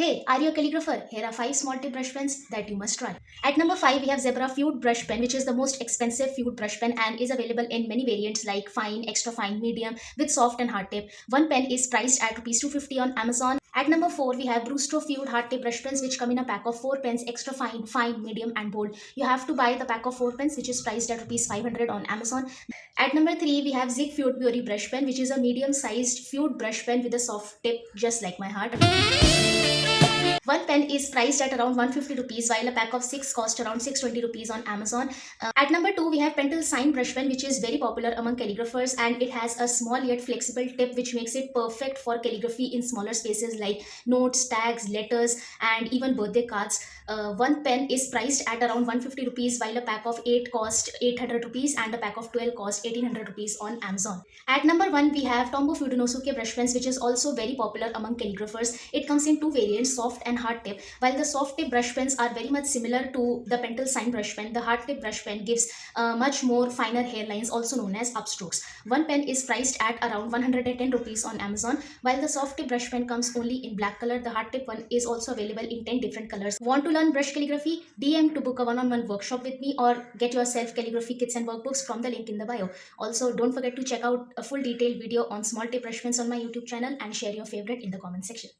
Hey, are you a calligrapher? Here are 5 small tip brush pens that you must try. At number 5, we have Zebra Fluid Brush Pen, which is the most expensive fluid brush pen and is available in many variants like fine, extra fine, medium, with soft and hard tip. One pen is priced at Rs 250 on Amazon. At number 4, we have Brustro Fluid Hard Tip Brush Pens, which come in a pack of 4 pens, extra fine, fine, medium, and bold. You have to buy the pack of 4 pens, which is priced at Rs 500 on Amazon. At number 3, we have Zig Fluid Beauty Brush Pen, which is a medium-sized fluid brush pen with a soft tip, just like my heart. One pen is priced at around 150 rupees, while a pack of 6 cost around 620 rupees on Amazon. At number 2, we have Pentel Sign Brush Pen, which is very popular among calligraphers, and it has a small yet flexible tip, which makes it perfect for calligraphy in smaller spaces like notes, tags, letters, and even birthday cards. One pen is priced at around 150 rupees, while a pack of 8 cost 800 rupees and a pack of 12 cost 1800 rupees on Amazon. At number 1, we have Tombow Fudonosuke Brush Pens, which is also very popular among calligraphers. It comes in two variants, soft and hard tip. While the soft tip brush pens are very much similar to the Pentel Sign brush pen, the hard tip brush pen gives much more finer hairlines, also known as upstrokes. One pen is priced at around 110 rupees on Amazon. While the soft tip brush pen comes only in black color, the hard tip one is also available in 10 different colors. Want to learn brush calligraphy? DM to book a one-on-one workshop with me or get yourself calligraphy kits and workbooks from the link in the bio. Also, don't forget to check out a full detailed video on small tip brush pens on my YouTube channel and share your favorite in the comment section.